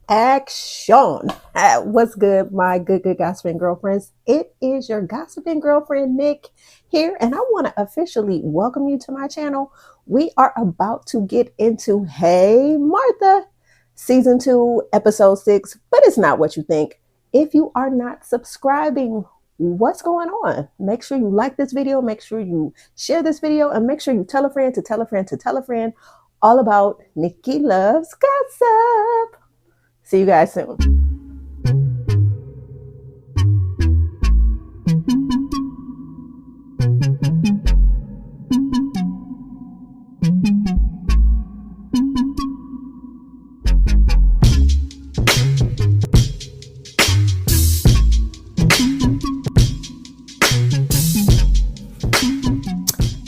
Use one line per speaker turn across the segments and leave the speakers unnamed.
Action. What's good, my good gossiping girlfriends? It is your gossiping girlfriend, Nick, here, and I want to officially welcome you to my channel. We are about to get into Hey Martha, season 2, episode 6, but it's not what you think. If you are not subscribing, what's going on? Make sure you like this video, make sure you share this video, and make sure you tell a friend to tell a friend to tell a friend all about Nikki Loves Gossip. See you guys soon.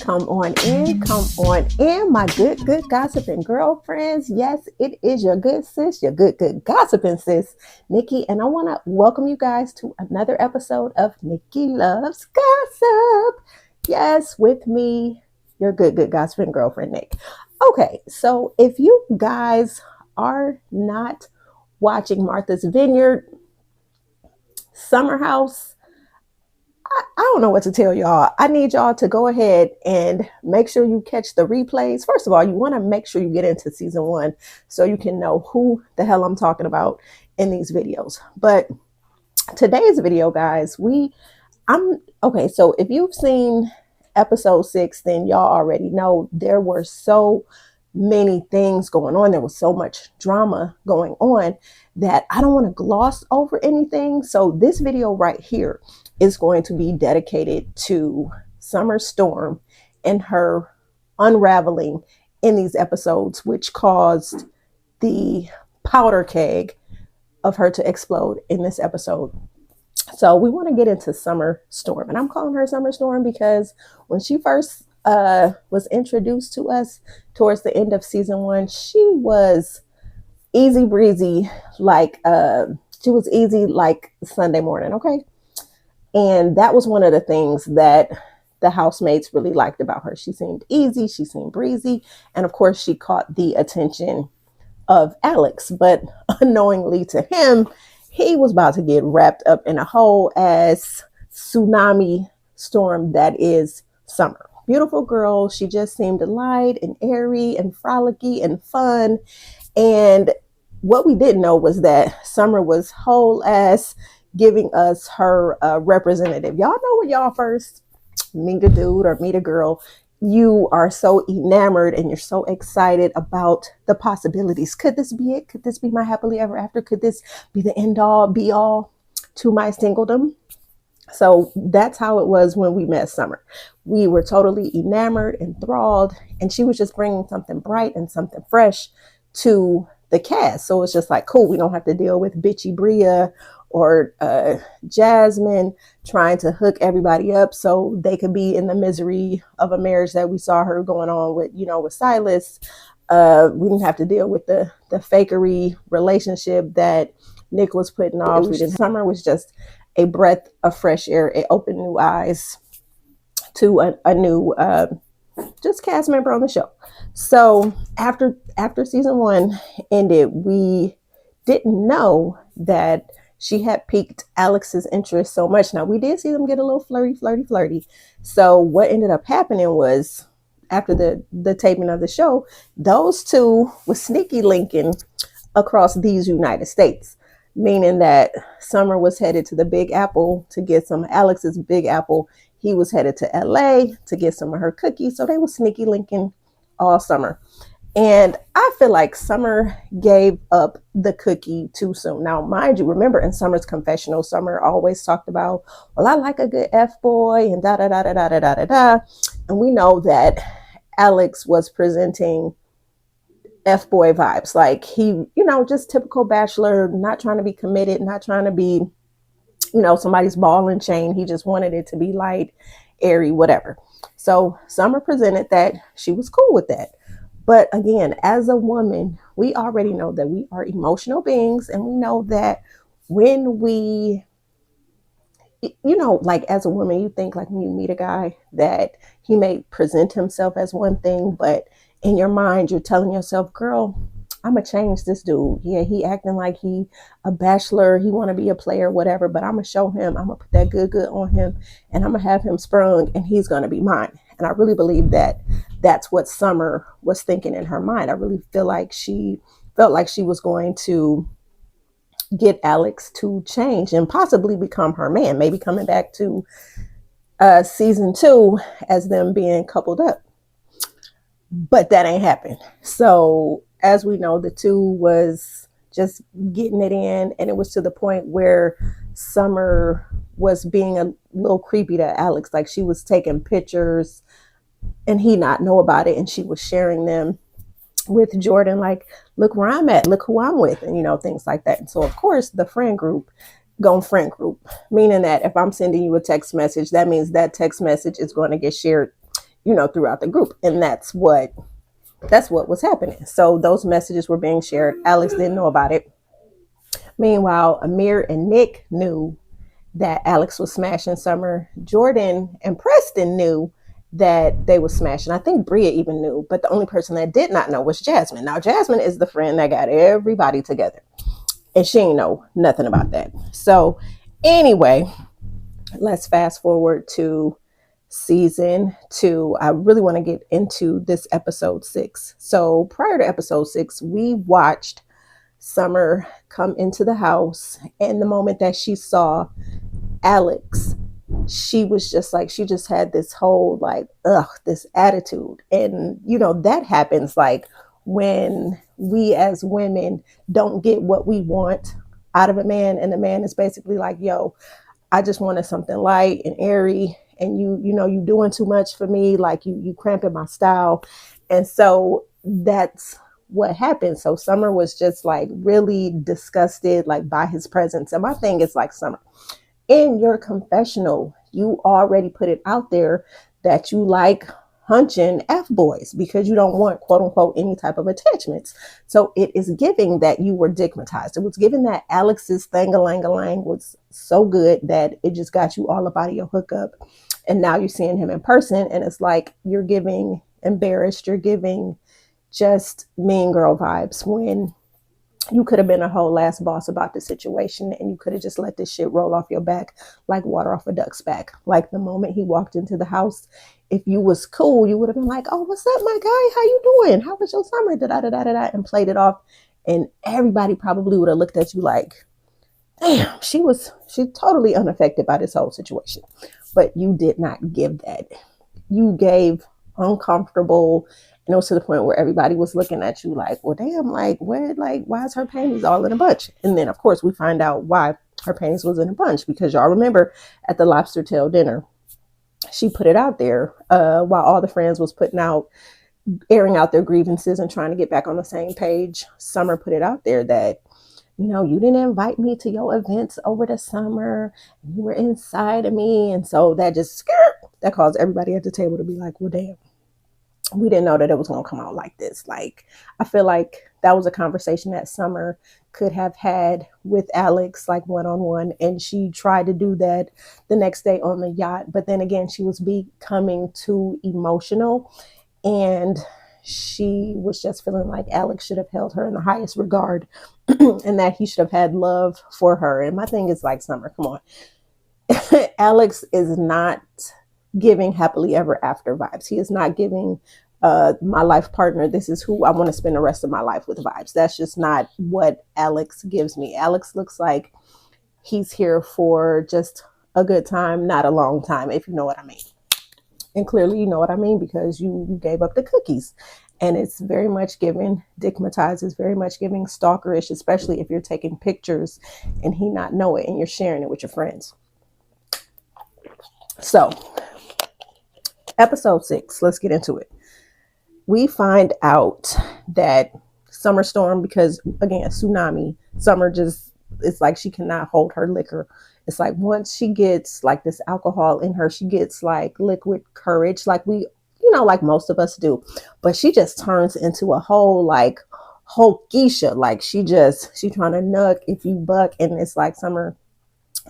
Come on in, my good gossiping girlfriends. Yes, it is your good sis, your good gossiping sis, Nikki, and I want to welcome you guys to another episode of Nikki Loves Gossip. Yes, with me, your good gossiping girlfriend, Nick. Okay, so if you guys are not watching Martha's Vineyard, Summer House, I don't know what to tell y'all. I need y'all to go ahead and make sure you catch the replays. First of all, you want to make sure you get into season 1 so you can know who the hell I'm talking about in these videos. But today's video, guys, okay. So if you've seen episode 6, then y'all already know there were so many things going on. There was so much drama going on that I don't want to gloss over anything. So this video right here is going to be dedicated to Summer Storm and her unraveling in these episodes, which caused the powder keg of her to explode in this episode. So we want to get into Summer Storm, and I'm calling her Summer Storm because when she first was introduced to us towards the end of season 1, she was easy breezy, like she was easy like Sunday morning, okay? And that was one of the things that the housemates really liked about her. She seemed easy, she seemed breezy, and of course she caught the attention of Alex, but unknowingly to him, he was about to get wrapped up in a whole ass tsunami storm that is Summer. Beautiful girl, she just seemed light and airy and frolicky and fun. And what we didn't know was that Summer was whole ass giving us her representative. Y'all know when y'all first meet a dude or meet a girl, you are so enamored and you're so excited about the possibilities. Could this be it? Could this be my happily ever after? Could this be the end all be all to my singledom? So that's how it was when we met Summer. We were totally enamored, enthralled, and she was just bringing something bright and something fresh to the cast. So it's just like, cool, we don't have to deal with bitchy Bria or Jasmine trying to hook everybody up so they could be in the misery of a marriage that we saw her going on with, with Silas. We didn't have to deal with the fakery relationship that Nick was putting off. Summer was just a breath of fresh air. It opened new eyes to a new just cast member on the show. So after season 1 ended, we didn't know that she had piqued Alex's interest so much. Now, we did see them get a little flirty. So what ended up happening was, after the taping of the show, those two were sneaky linking across these United States, meaning that Summer was headed to the Big Apple to get some of Alex's Big Apple. He was headed to LA to get some of her cookies. So they were sneaky linking all summer. And I feel like Summer gave up the cookie too soon. Now, mind you, remember in Summer's confessional, Summer always talked about, well, I like a good F-boy and da-da-da-da-da-da-da-da. And we know that Alex was presenting F-boy vibes. Like he, just typical bachelor, not trying to be committed, not trying to be, somebody's ball and chain. He just wanted it to be light, airy, whatever. So Summer presented that she was cool with that. But again, as a woman, we already know that we are emotional beings, and we know that when we, like as a woman, you think like when you meet a guy that he may present himself as one thing, but in your mind, you're telling yourself, girl, I'ma change this dude. Yeah, he acting like he a bachelor, he wanna be a player, whatever, but I'ma show him, I'ma put that good on him, and I'm gonna have him sprung, and he's gonna be mine. And I really believe that that's what Summer was thinking in her mind. I really feel like she felt like she was going to get Alex to change and possibly become her man, maybe coming back to season 2 as them being coupled up. But that ain't happened. So as we know, the two was just getting it in, and it was to the point where Summer was being a little creepy to Alex. Like, she was taking pictures and he not know about it, and she was sharing them with Jordan, like, look where I'm at, look who I'm with, and things like that. And so of course the friend group going friend group, meaning that if I'm sending you a text message, that means that text message is going to get shared throughout the group. And that's what was happening. So those messages were being shared. Alex didn't know about it. Meanwhile, Amir and Nick knew that Alex was smashing Summer. Jordan and Preston knew that they were smashing. I think Bria even knew, but the only person that did not know was Jasmine. Now, Jasmine is the friend that got everybody together, and she ain't know nothing about that. So anyway, let's fast forward to season 2. I really want to get into this episode 6. So prior to episode 6, we watched Summer come into the house, and the moment that she saw Alex, she was just like, she just had this whole like, this attitude. And that happens like when we as women don't get what we want out of a man, and the man is basically like, yo, I just wanted something light and airy, and you doing too much for me, like you cramping my style. And so that's what happened. So Summer was just like really disgusted like by his presence. And my thing is like, Summer, in your confessional, you already put it out there that you like hunching F-boys because you don't want, quote unquote, any type of attachments. So it is giving that you were digmatized. It was given that Alex's thang-a-lang-a-lang was so good that it just got you all up out of your hookup. And now you're seeing him in person, and it's like you're giving embarrassed, you're giving just mean girl vibes, when you could have been a whole ass boss about the situation, and you could have just let this shit roll off your back like water off a duck's back. Like the moment he walked into the house, if you was cool, you would have been like, oh, what's up, my guy? How you doing? How was your summer? Da-da-da-da-da, and played it off. And everybody probably would have looked at you like, damn, she totally unaffected by this whole situation. But you did not give that. You gave uncomfortable. And it was to the point where everybody was looking at you like, well, damn, like, why is her panties all in a bunch? And then, of course, we find out why her panties was in a bunch, because y'all remember at the lobster tail dinner, she put it out there while all the friends was airing out their grievances and trying to get back on the same page. Summer put it out there that, you didn't invite me to your events over the summer. You were inside of me. And so that caused everybody at the table to be like, well, damn, we didn't know that it was going to come out like this. Like, I feel like that was a conversation that Summer could have had with Alex, like one-on-one. And she tried to do that the next day on the yacht. But then again, she was becoming too emotional, and she was just feeling like Alex should have held her in the highest regard and that he should have had love for her. And my thing is like, Summer, come on. Alex is not giving happily ever after vibes. He is not giving my life partner, this is who I want to spend the rest of my life with vibes. That's just not what Alex gives me. Alex looks like he's here for just a good time, not a long time, if you know what I mean. And clearly you know what I mean, because you gave up the cookies. And it's very much giving digmatized. It's very much giving stalkerish, especially if you're taking pictures and he not know it and you're sharing it with your friends. So episode 6, let's get into it. We find out that Summer Storm, because again, tsunami, Summer just, it's like she cannot hold her liquor. It's like once she gets like this alcohol in her, she gets like liquid courage, like like most of us do. But she just turns into a whole Geisha. Like she trying to nuck if you buck, and it's like, Summer,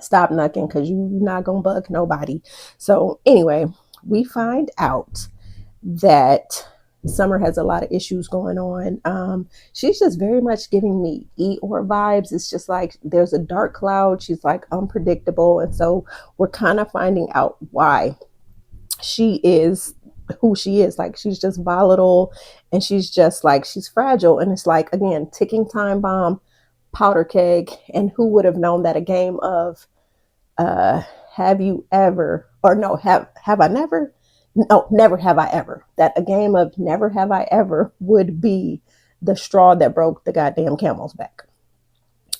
stop knucking, because you're not gonna buck nobody. So anyway, we find out that Summer has a lot of issues going on. She's just very much giving me Eeyore vibes. It's just like there's a dark cloud. She's like unpredictable. And so we're kind of finding out why she is who she is. Like she's just volatile and she's just like she's fragile. And it's like, again, ticking time bomb, powder keg. And who would have known that a game of uh have you ever, or no, have I never, no, never have I ever, that a game of never have I ever would be the straw that broke the goddamn camel's back.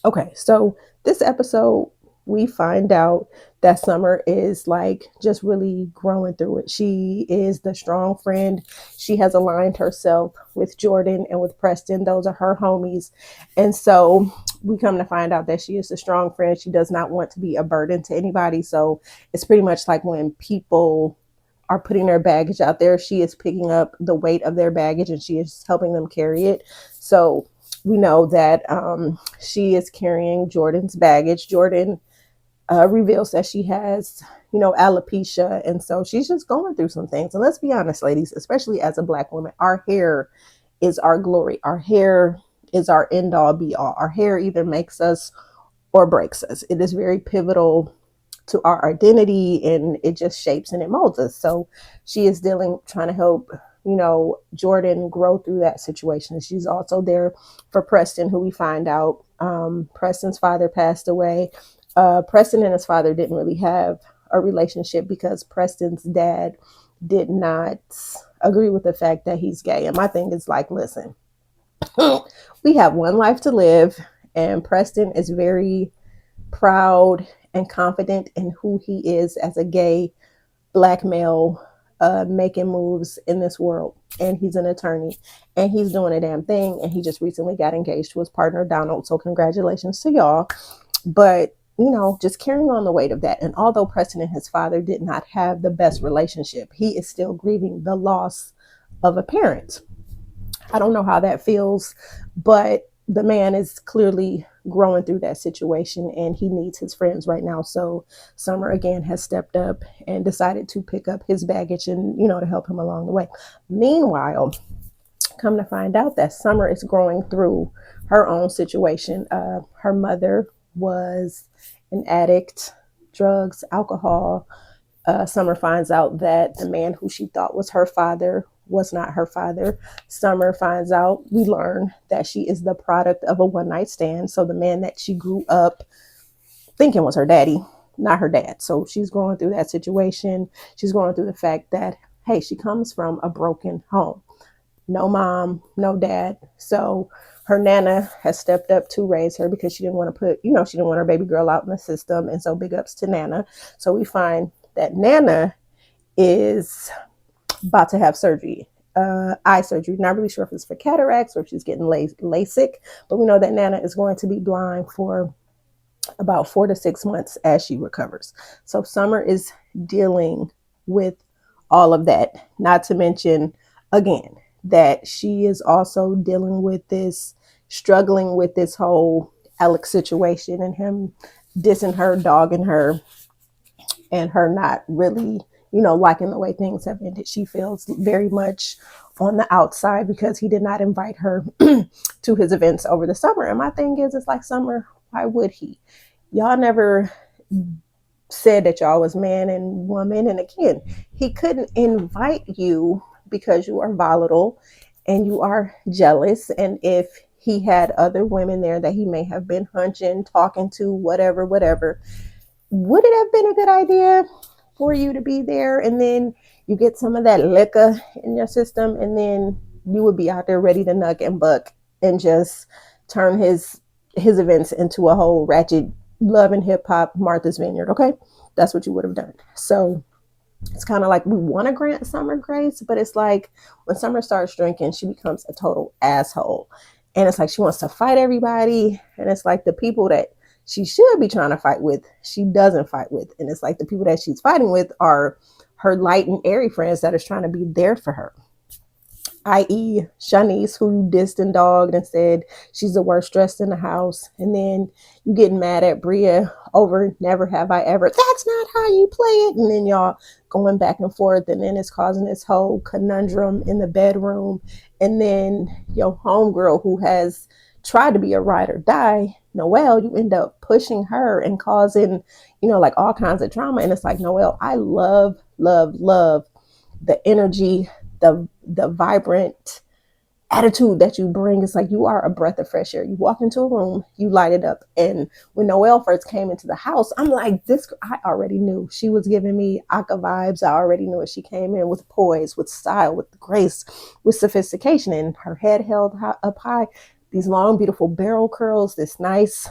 Okay, so this episode, we find out that Summer is like just really growing through it. She is the strong friend. She has aligned herself with Jordan and with Preston. Those are her homies. And so we come to find out that she is a strong friend. She does not want to be a burden to anybody. So it's pretty much like when people are putting their baggage out there, she is picking up the weight of their baggage and she is helping them carry it. So we know that she is carrying Jordan's baggage. Jordan reveals that she has, alopecia. And so she's just going through some things. And let's be honest, ladies, especially as a Black woman, our hair is our glory. Our hair is our end all be all. Our hair either makes us or breaks us. It is very pivotal to our identity and it just shapes and it molds us. So she is trying to help, Jordan grow through that situation. She's also there for Preston, who we find out Preston's father passed away. Preston and his father didn't really have a relationship because Preston's dad did not agree with the fact that he's gay. And my thing is like, listen, we have one life to live, and Preston is very proud and confident in who he is as a gay Black male, making moves in this world. And he's an attorney and he's doing a damn thing. And he just recently got engaged to his partner, Donald. So congratulations to y'all. But just carrying on the weight of that. And although Preston and his father did not have the best relationship, he is still grieving the loss of a parent. I don't know how that feels, but the man is clearly growing through that situation and he needs his friends right now. So Summer again has stepped up and decided to pick up his baggage and, to help him along the way. Meanwhile, come to find out that Summer is growing through her own situation. Her mother was an addict, drugs, alcohol. Summer finds out that the man who she thought was her father was not her father. Summer finds out, we learn that she is the product of a one-night stand. So the man that she grew up thinking was her daddy, not her dad. So she's going through that situation. She's going through the fact that, hey, she comes from a broken home. No mom, no dad. So her nana has stepped up to raise her because she didn't want to she didn't want her baby girl out in the system. And so big ups to Nana. So we find that Nana is about to have surgery, eye surgery. Not really sure if it's for cataracts or if she's getting LASIK, but we know that Nana is going to be blind for about 4 to 6 months as she recovers. So Summer is dealing with all of that, not to mention, again, that she is also dealing with struggling with this whole Alex situation and him dissing her, dogging her, and her not really, liking the way things have ended. She feels very much on the outside because he did not invite her to his events over the summer. And my thing is, it's like, Summer, why would he? Y'all never said that y'all was man and woman. And again, he couldn't invite you because you are volatile and you are jealous. And if he had other women there that he may have been hunching, talking to, whatever, would it have been a good idea for you to be there? And then you get some of that liquor in your system and then you would be out there ready to nug and buck and just turn his events into a whole ratchet love and hip hop Martha's Vineyard. Okay. That's what you would have done. So it's kind of like we want to grant Summer grace, but it's like when Summer starts drinking, she becomes a total asshole. And it's like she wants to fight everybody. And it's like the people that she should be trying to fight with, she doesn't fight with. And it's like the people that she's fighting with are her light and airy friends that is trying to be there for her. i.e. Shanice, who you dissed and dogged and said she's the worst dressed in the house. And then you getting mad at Bria over Never Have I Ever. That's not how you play it. And then y'all going back and forth. And then it's causing this whole conundrum in the bedroom. And then your homegirl who has tried to be a ride or die, Noelle, you end up pushing her and causing, like all kinds of drama. And it's like, Noelle, I love, love, love the energy, the vibrant attitude that you bring. It's like you are a breath of fresh air. You walk into a room, you light it up. And when Noelle first came into the house, I'm like, I already knew she was giving me Aka vibes. I already knew it. She came in with poise, with style, with grace, with sophistication, and her head held up high. These long, beautiful barrel curls, this nice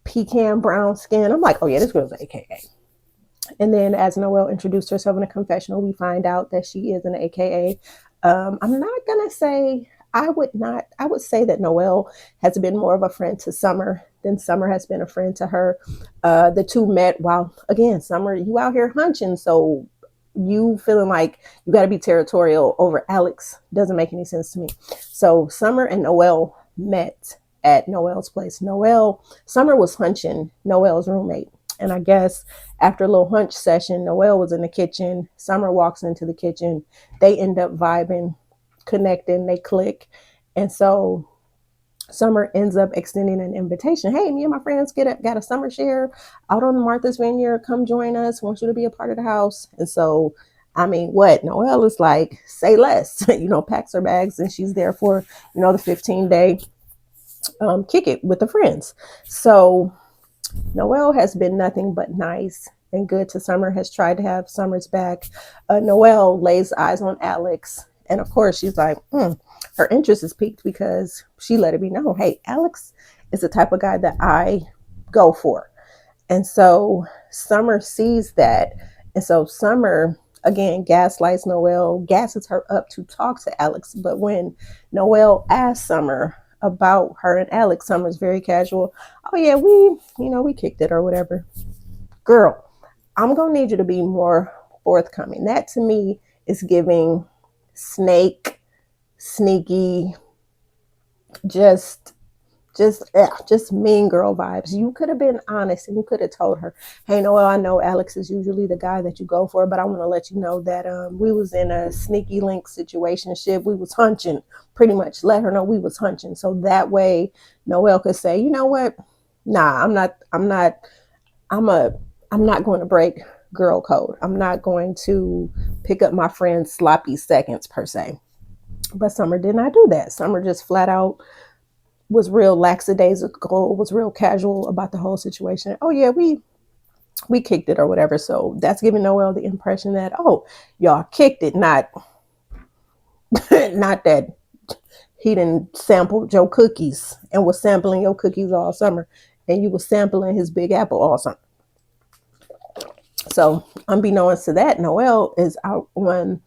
pecan brown skin. I'm like, oh yeah, this girl's an AKA. And then as Noelle introduced herself in a confessional, we find out that she is an AKA. I'm not going to say, I would say that Noelle has been more of a friend to Summer than Summer has been a friend to her. The two met while, again, Summer, you out here hunching. So you feeling like you got to be territorial over Alex doesn't make any sense to me. So Summer and Noelle met at Noelle's place. Summer was hunching Noelle's roommate. And I guess after a little hunch session, Noelle was in the kitchen. Summer walks into the kitchen. They end up vibing, connecting, they click. And so Summer ends up extending an invitation. Hey, me and my friends got a summer share out on Martha's Vineyard. Come join us. Want you to be a part of the house. And so, I mean, what? Noelle is like, say less, packs her bags and she's there for, the 15-day kick it with the friends. So Noelle has been nothing but nice and good to Summer, has tried to have Summer's back. Noelle lays eyes on Alex. And of course, she's like, her interest is piqued because she let it be known, hey, Alex is the type of guy that I go for. And so Summer sees that. And so Summer, again, gaslights Noelle, gasses her up to talk to Alex. But when Noelle asks Summer about her and Alex, Summer's very casual. Oh yeah, we kicked it or whatever. Girl, I'm going to need you to be more forthcoming. That to me is giving snake, sneaky, just mean girl vibes. You could have been honest and you could have told her, hey, Noelle, I know Alex is usually the guy that you go for, but I want to let you know that we was in a sneaky link situationship. We was hunching, pretty much let her know we was hunching. So that way Noelle could say, you know what? Nah, I'm not going to break girl code. I'm not going to pick up my friend's sloppy seconds per se. But Summer did not do that. Summer just flat out was real lackadaisical, was real casual about the whole situation. Oh yeah, we kicked it or whatever. So that's giving Noelle the impression that, oh, y'all kicked it, not that he didn't sample your cookies and was sampling your cookies all summer and you was sampling his Big Apple all summer. So unbeknownst to that, Noelle is out when,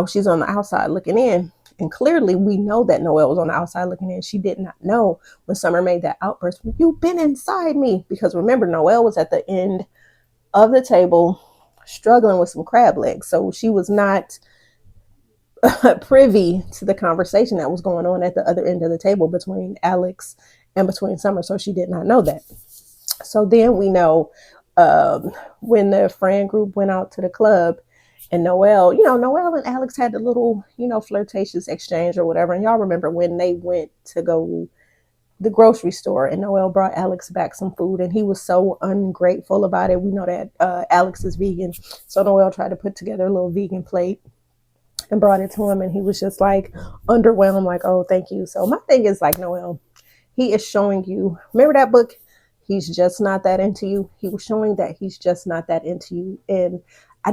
she's on the outside looking in. And clearly we know that Noelle was on the outside looking in. She did not know when Summer made that outburst, you've been inside me. Because remember, Noelle was at the end of the table struggling with some crab legs. So she was not privy to the conversation that was going on at the other end of the table between Alex and between Summer. So she did not know that. So then we know when the friend group went out to the club, and Noelle and Alex had the little, flirtatious exchange or whatever. And y'all remember when they went to go the grocery store and Noelle brought Alex back some food and he was so ungrateful about it. We know that Alex is vegan. So Noelle tried to put together a little vegan plate and brought it to him. And he was just like underwhelmed, like, oh, thank you. So my thing is like, Noelle, he is showing you, remember that book? He's just not that into you. He was showing that he's just not that into you. And I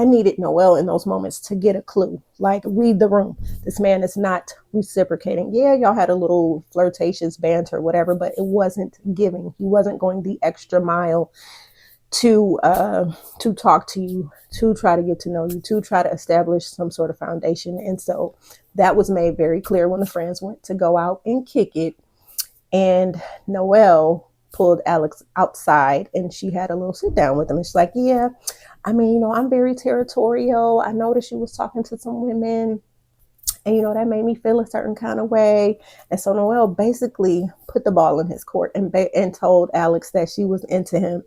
needed Noelle in those moments to get a clue, like read the room. This man is not reciprocating. Yeah, y'all had a little flirtatious banter, whatever, but it wasn't giving. He wasn't going the extra mile to talk to you, to try to get to know you, to try to establish some sort of foundation. And so that was made very clear when the friends went to go out and kick it. And Noelle pulled Alex outside and she had a little sit down with him. And she's like, yeah, I mean, I'm very territorial. I noticed you was talking to some women And, that made me feel a certain kind of way. And so Noelle basically put the ball in his court and told Alex that she was into him.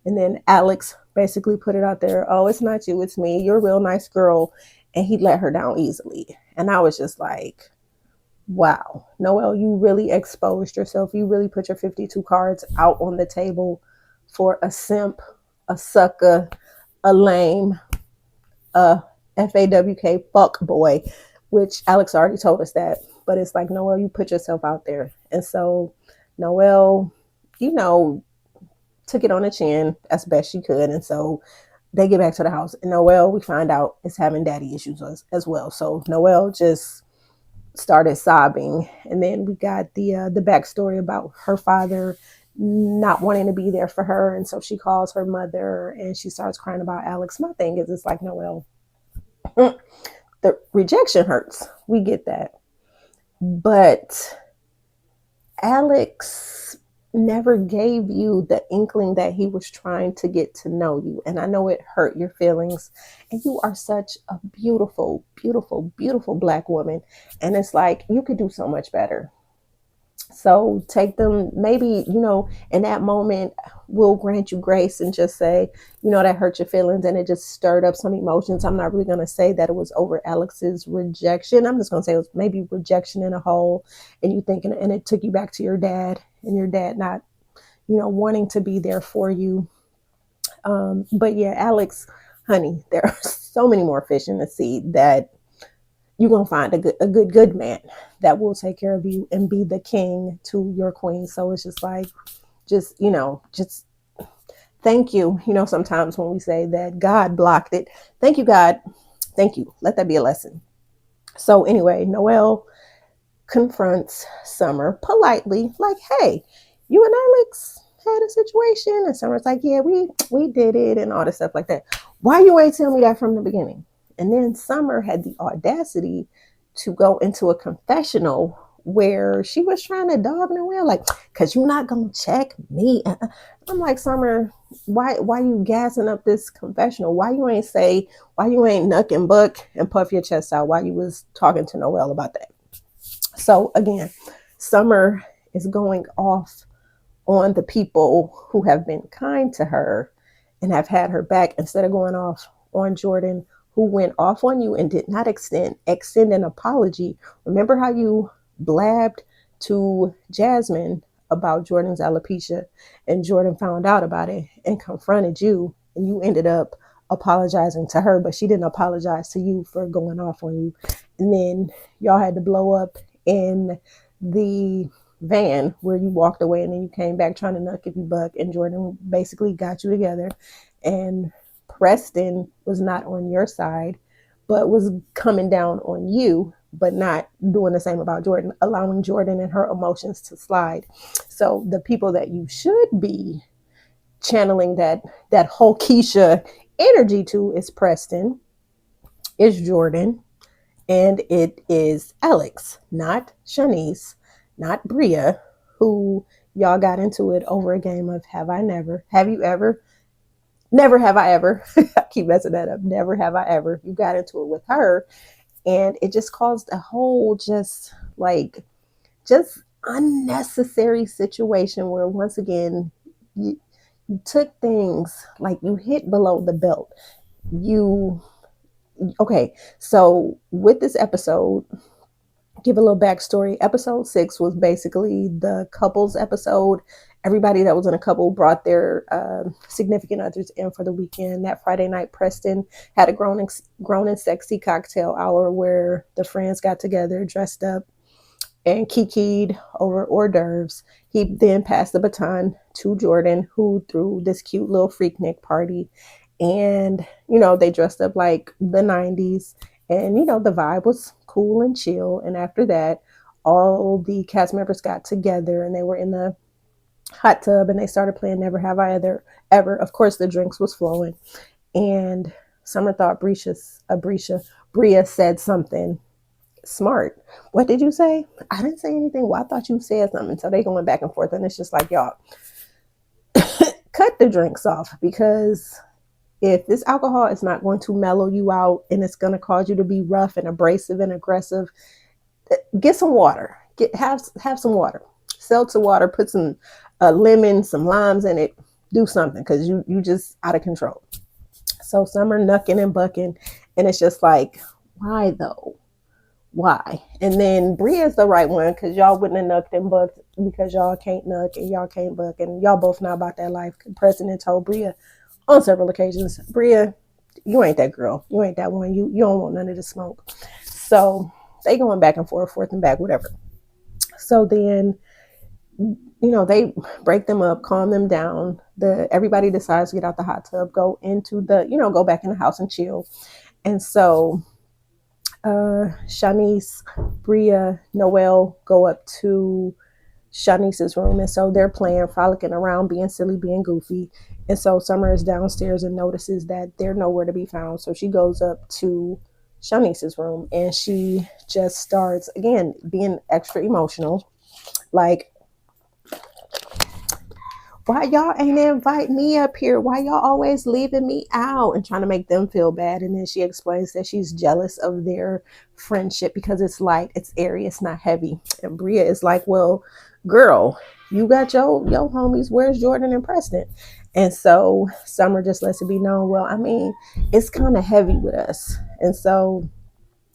And then Alex basically put it out there, oh, it's not you, it's me. You're a real nice girl. And he let her down easily. And I was just like, wow, Noelle, you really exposed yourself. You really put your 52 cards out on the table for a simp, a sucker, a lame, a FAWK fuck boy, which Alex already told us that. But it's like, Noelle, you put yourself out there. And so Noelle, took it on the chin as best she could. And so they get back to the house. And Noelle, we find out, is having daddy issues as well. So Noelle just started sobbing. And then we got the backstory about her father not wanting to be there for her. And so she calls her mother and she starts crying about Alex. My thing is, it's like, Noelle, the rejection hurts. We get that. But Alex never gave you the inkling that he was trying to get to know you. And I know it hurt your feelings. And you are such a beautiful, beautiful, beautiful Black woman. And it's like, you could do so much better. So take them, maybe, in that moment, we'll grant you grace and just say, that hurt your feelings and it just stirred up some emotions. I'm not really going to say that it was over Alex's rejection. I'm just going to say it was maybe rejection in a whole, and you thinking, and it took you back to your dad and your dad not, wanting to be there for you. But yeah, Alex, honey, there are so many more fish in the sea that you're going to find a good man that will take care of you and be the king to your queen. So it's just like, just thank you. Sometimes when we say that God blocked it, thank you, God. Thank you. Let that be a lesson. So anyway, Noelle confronts Summer politely, like, hey, you and Alex had a situation. And Summer's like, yeah, we did it and all this stuff like that. Why you ain't tell me that from the beginning? And then Summer had the audacity to go into a confessional where she was trying to dog Noelle, like, cause you're not gonna check me. I'm like, Summer, why you gassing up this confessional? Why you ain't nuck and buck and puff your chest out while you was talking to Noelle about that? So again, Summer is going off on the people who have been kind to her and have had her back, instead of going off on Jordan, who went off on you and did not extend an apology. Remember how you blabbed to Jasmine about Jordan's alopecia, and Jordan found out about it and confronted you, and you ended up apologizing to her, but she didn't apologize to you for going off on you. And then y'all had to blow up in the van where you walked away, and then you came back trying to nuck if you buck, and Jordan basically got you together. And Preston was not on your side, but was coming down on you, but not doing the same about Jordan, allowing Jordan and her emotions to slide. So the people that you should be channeling that whole Keisha energy to is Preston, is Jordan, and it is Alex, not Shanice, not Bria, who y'all got into it over a game of have I never, have you ever, never have I ever. I keep messing that up. Never have I ever. You got into it with her, and it just caused a whole just unnecessary situation where once again you took things, like you hit below the belt. Okay, so with this episode, give a little backstory. Episode 6 was basically the couples episode. Everybody that was in a couple brought their significant others in for the weekend. That Friday night, Preston had a grown and sexy cocktail hour where the friends got together, dressed up, and kikied over hors d'oeuvres. He then passed the baton to Jordan, who threw this cute little Freaknik party. And, they dressed up like the 90s. And, the vibe was cool and chill. And after that, all the cast members got together and they were in the hot tub and they started playing Never Have I Ever. Of course, the drinks was flowing. And Summer thought Bria said something smart. What did you say? I didn't say anything. Well, I thought you said something. So they going back and forth. And it's just like, y'all, cut the drinks off, because if this alcohol is not going to mellow you out and it's going to cause you to be rough and abrasive and aggressive, get some water. Have some water. Seltzer water. Put some lemon, some limes in it. Do something, because you just out of control. So Summer knucking and bucking, and it's just like, why though? Why? And then Bria's the right one, because y'all wouldn't have knucked and bucked because y'all can't knuck and y'all can't buck, and y'all both know about that life. President told Bria on several occasions, Bria, you ain't that girl. You ain't that one. You don't want none of the smoke. So they going back and forth and back, whatever. So then, they break them up, calm them down. Everybody decides to get out the hot tub, go into go back in the house and chill. And so Shanice, Bria, Noelle go up to Shanice's room, and so they're playing, frolicking around, being silly, being goofy. And so Summer is downstairs and notices that they're nowhere to be found. So she goes up to Shanice's room and she just starts, again, being extra emotional. Like, why y'all ain't invite me up here? Why y'all always leaving me out? And trying to make them feel bad. And then she explains that she's jealous of their friendship because it's light, it's airy, it's not heavy. And Bria is like, well, girl, you got your homies. Where's Jordan and Preston? And so Summer just lets it be known, well, I mean, it's kind of heavy with us. And so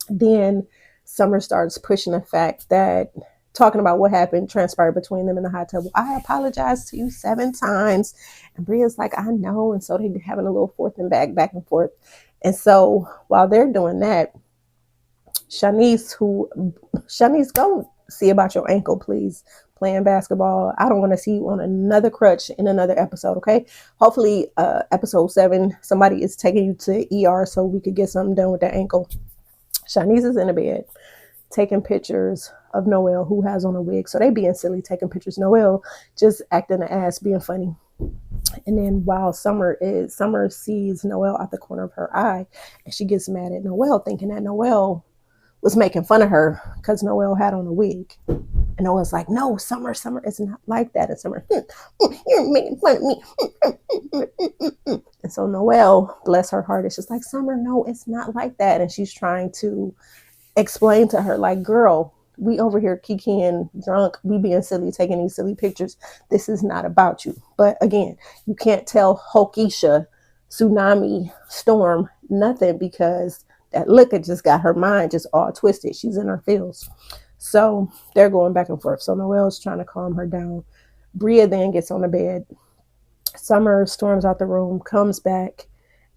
then Summer starts pushing the fact that, talking about what happened, transpired between them in the hot tub. I apologized to you 7 times. And Bria's like, I know. And so they're having a little forth and back and forth. And so while they're doing that, Shanice, go see about your ankle, please. Playing basketball. I don't want to see you on another crutch in another episode, okay? Hopefully, episode 7, somebody is taking you to ER so we could get something done with that ankle. Shanice is in the bed taking pictures of Noelle, who has on a wig. So they being silly, taking pictures. Noelle just acting an ass, being funny. And then while Summer sees Noelle out the corner of her eye, and she gets mad at Noelle, thinking that Noelle was making fun of her because Noelle had on a wig. And Noelle's like, no, Summer is not like that. And Summer, you're making fun of me. And so Noelle, bless her heart, is just like, Summer, no, it's not like that. And she's trying to explain to her, like, girl, we over here kikiing drunk, we being silly, taking these silly pictures. This is not about you. But again, you can't tell Hokisha, Tsunami, Storm, nothing, because that liquor just got her mind just all twisted. She's in her feels. So they're going back and forth. So Noelle's trying to calm her down. Bria then gets on the bed. Summer storms out the room, comes back.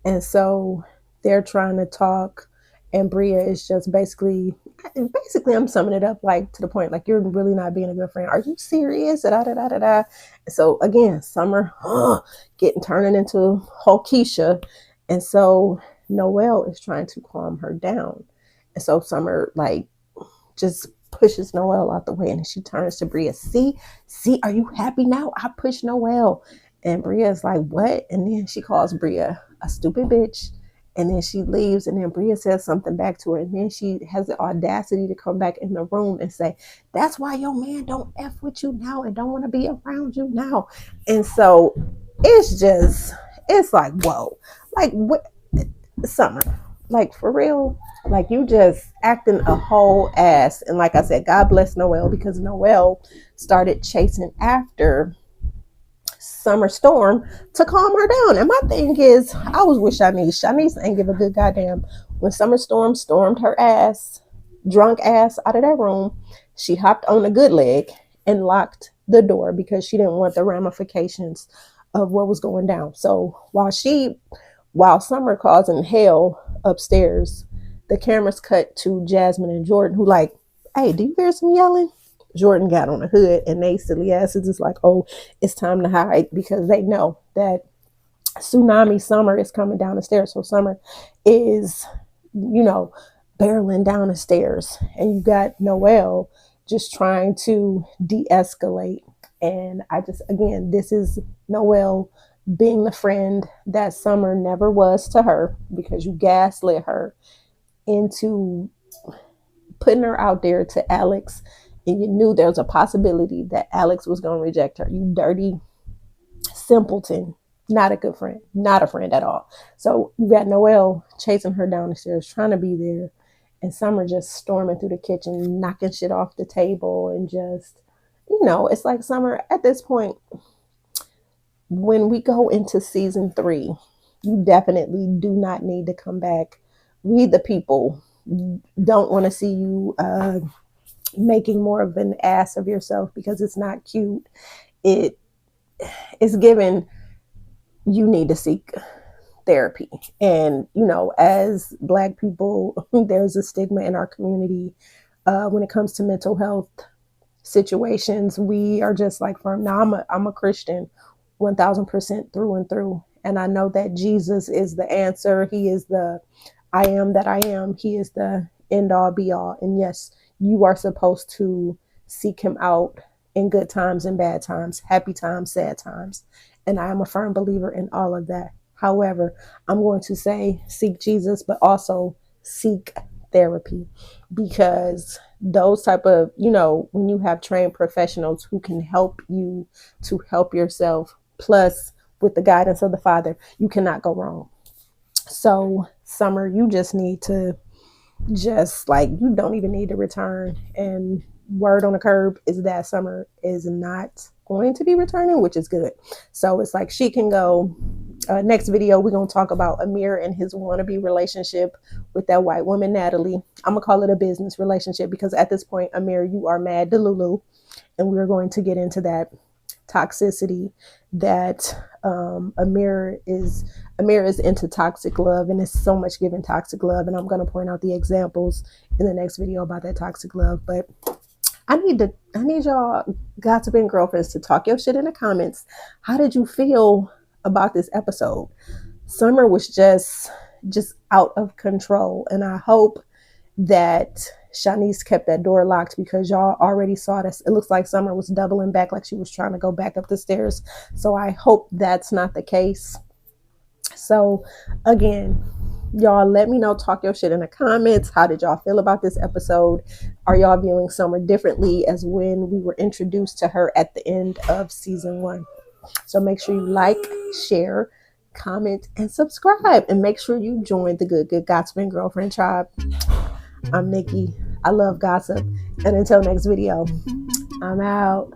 And so they're trying to talk. And Bria is just basically, I'm summing it up, like, to the point, like, you're really not being a good friend. Are you serious? Da, da, da, da, da. So again, Summer turning into Hokisha. And so Noelle is trying to calm her down. And so Summer, like, just pushes Noelle out the way. And she turns to Bria. See, are you happy now? I pushed Noelle. And Bria's like, what? And then she calls Bria a stupid bitch. And then she leaves, and then Bria says something back to her. And then she has the audacity to come back in the room and say, that's why your man don't F with you now and don't want to be around you now. And so it's like, whoa. Like, what? Summer, like, for real? Like, you just acting a whole ass. And like I said, God bless Noelle, because Noelle started chasing after Summer Storm to calm her down. And my thing is, I was with Shanice. Shanice ain't give a good goddamn. When Summer Storm stormed her ass, drunk ass, out of that room, she hopped on a good leg and locked the door because she didn't want the ramifications of what was going down. So while Summer causing hell upstairs, the cameras cut to Jasmine and Jordan, who like, hey, do you hear some yelling? Jordan got on the hood, and they silly asses is like, oh, it's time to hide, because they know that Tsunami Summer is coming down the stairs. So Summer is, barreling down the stairs, and you got Noelle just trying to de-escalate. And this is Noelle being the friend that Summer never was to her, because you gaslit her into putting her out there to Alex. And you knew there was a possibility that Alex was going to reject her. You dirty simpleton. Not a good friend, not a friend at all. So you got Noelle chasing her down the stairs, trying to be there, and Summer just storming through the kitchen, knocking shit off the table, and just, it's like Summer at this point. When we go into season 3, you definitely do not need to come back. We, the people, don't want to see you making more of an ass of yourself because it's not cute. It is given. You need to seek therapy. And, as Black people, there's a stigma in our community when it comes to mental health situations. We are just like firm. Now, I'm a Christian 1000% through and through. And I know that Jesus is the answer. He is the I am that I am. He is the end all be all. And yes, you are supposed to seek him out in good times and bad times, happy times, sad times. And I am a firm believer in all of that. However, I'm going to say seek Jesus, but also seek therapy, because those type of, when you have trained professionals who can help you to help yourself, plus with the guidance of the Father, you cannot go wrong. So Summer, you just need to, just like, you don't even need to return. And word on the curb is that Summer is not going to be returning, which is good. So it's like she can go. Next video, we're going to talk about Amir and his wannabe relationship with that white woman, Natalie. I'm going to call it a business relationship because at this point, Amir, you are mad Delulu. And we're going to get into that toxicity that Amir is into toxic love, and it's so much given toxic love. And I'm going to point out the examples in the next video about that toxic love. But I need y'all gossiping girlfriends to talk your shit in the comments. How did you feel about this episode? Summer was just out of control, and I hope that Shanice kept that door locked, because y'all already saw this. It looks like Summer was doubling back, like she was trying to go back up the stairs. So I hope that's not the case. So again, y'all let me know, talk your shit in the comments. How did y'all feel about this episode? Are y'all viewing Summer differently as when we were introduced to her at the end of season 1? So make sure you like, share, comment, and subscribe. And make sure you join the Good Gossiping Girlfriend Tribe. I'm Nikki. I love gossip. And until next video, I'm out.